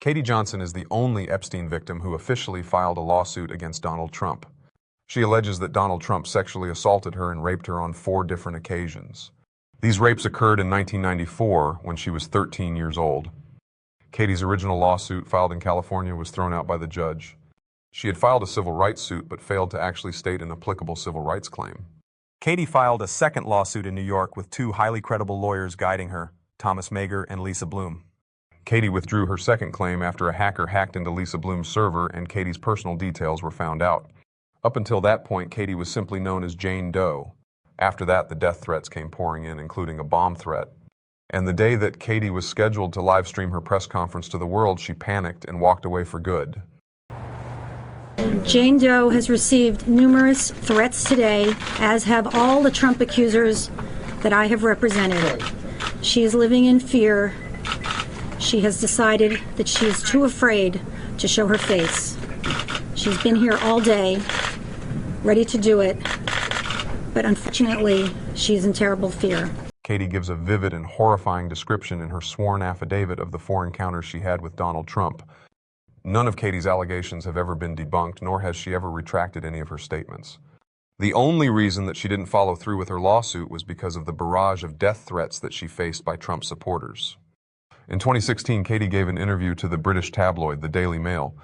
Katie Johnson is the only Epstein victim who officially filed a lawsuit against Donald Trump. She alleges that Donald Trump sexually assaulted her and raped her on 4 different occasions. These rapes occurred in 1994 when she was 13 years old. Katie's original lawsuit, filed in California, was thrown out by the judge. She had filed a civil rights suit but failed to actually state an applicable civil rights claim. Katie filed a second lawsuit in New York with 2 highly credible lawyers guiding her, Thomas Mager and Lisa Bloom. Katie withdrew her second claim after a hacker hacked into Lisa Bloom's server and Katie's personal details were found out. Up until that point, Katie was simply known as Jane Doe. After that, the death threats came pouring in, including a bomb threat. And the day that Katie was scheduled to live stream her press conference to the world, she panicked and walked away for good. Jane Doe has received numerous threats today, as have all the Trump accusers that I have represented. She is living in fear. She has decided that she is too afraid to show her face. She's been here all day, ready to do it, but unfortunately, she is in terrible fear. Katie gives a vivid and horrifying description in her sworn affidavit of the 4 encounters she had with Donald Trump. None of Katie's allegations have ever been debunked, nor has she ever retracted any of her statements. The only reason that she didn't follow through with her lawsuit was because of the barrage of death threats that she faced by Trump supporters. In 2016, Katie gave an interview to the British tabloid, the Daily Mail.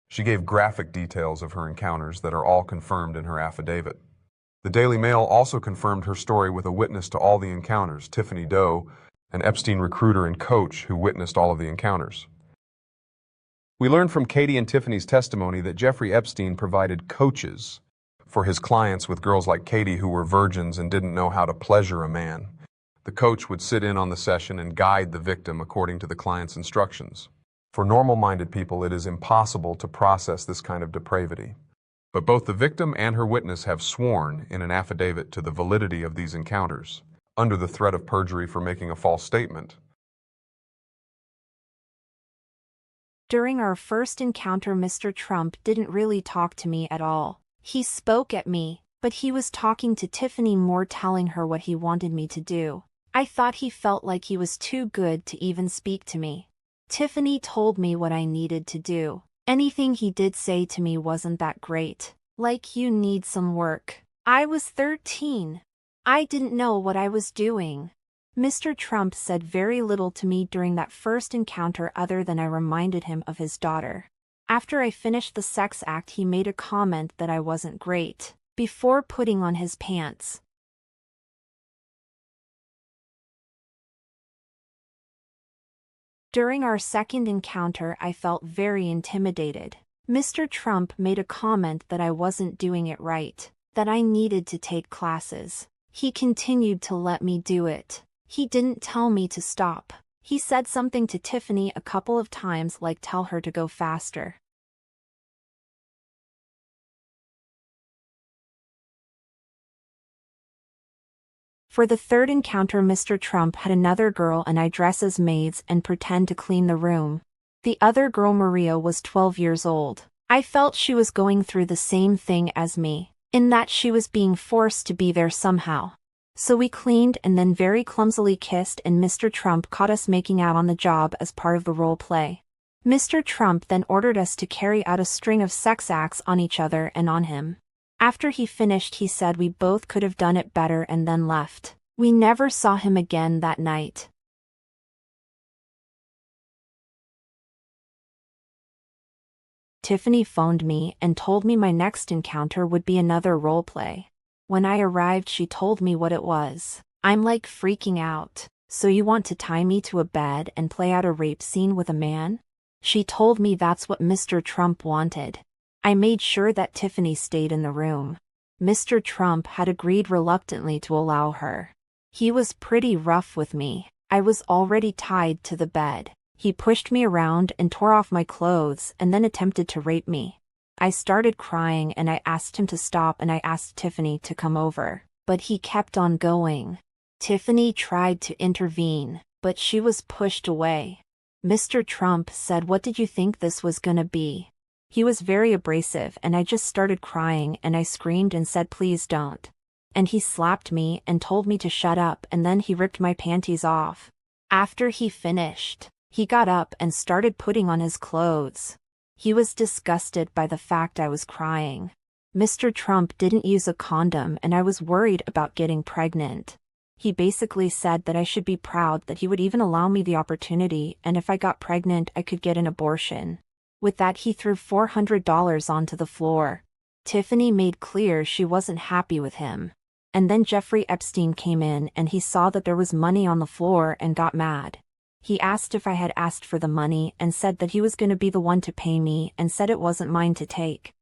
She gave graphic details of her encounters that are all confirmed in her affidavit. The Daily Mail also confirmed her story with a witness to all the encounters, Tiffany Doe, an Epstein recruiter and coach who witnessed all of the encounters. We learned from Katie and Tiffany's testimony that Jeffrey Epstein provided coaches for his clients with girls like Katie who were virgins and didn't know how to pleasure a man. The coach would sit in on the session and guide the victim according to the client's instructions. For normal-minded people, it is impossible to process this kind of depravity. But both the victim and her witness have sworn in an affidavit to the validity of these encounters, under the threat of perjury for making a false statement. During our first encounter, Mr. Trump didn't really talk to me at all. He spoke at me, but he was talking to Tiffany more, telling her what he wanted me to do. I thought he felt like he was too good to even speak to me. Tiffany told me what I needed to do. Anything he did say to me wasn't that great. Like, you need some work. I was 13. I didn't know what I was doing. Mr. Trump said very little to me during that first encounter other than I reminded him of his daughter. After I finished the sex act, he made a comment that I wasn't great, before putting on his pants. During our second encounter, I felt very intimidated. Mr. Trump made a comment that I wasn't doing it right, that I needed to take classes. He continued to let me do it. He didn't tell me to stop. He said something to Tiffany a couple of times, like tell her to go faster. For the third encounter, Mr. Trump had another girl and I dress as maids and pretend to clean the room. The other girl, Maria, was 12 years old. I felt she was going through the same thing as me, in that she was being forced to be there somehow. So we cleaned and then very clumsily kissed, and Mr. Trump caught us making out on the job as part of the role play. Mr. Trump then ordered us to carry out a string of sex acts on each other and on him. After he finished, he said we both could have done it better and then left. We never saw him again that night. Tiffany phoned me and told me my next encounter would be another role play. When I arrived, she told me what it was. I'm like freaking out. So you want to tie me to a bed and play out a rape scene with a man? She told me that's what Mr. Trump wanted. I made sure that Tiffany stayed in the room. Mr. Trump had agreed reluctantly to allow her. He was pretty rough with me. I was already tied to the bed. He pushed me around and tore off my clothes and then attempted to rape me. I started crying and I asked him to stop, and I asked Tiffany to come over, but he kept on going. Tiffany tried to intervene, but she was pushed away. Mr. Trump said, "What did you think this was gonna be?" He was very abrasive and I just started crying and I screamed and said, "Please don't." And he slapped me and told me to shut up, and then he ripped my panties off. After he finished, He got up and started putting on his clothes. He was disgusted by the fact I was crying. Mr. Trump didn't use a condom and I was worried about getting pregnant. He basically said that I should be proud that he would even allow me the opportunity, and if I got pregnant I could get an abortion. With that he threw $400 onto the floor. Tiffany made clear she wasn't happy with him. And then Jeffrey Epstein came in and he saw that there was money on the floor and got mad. He asked if I had asked for the money and said that he was going to be the one to pay me and said it wasn't mine to take.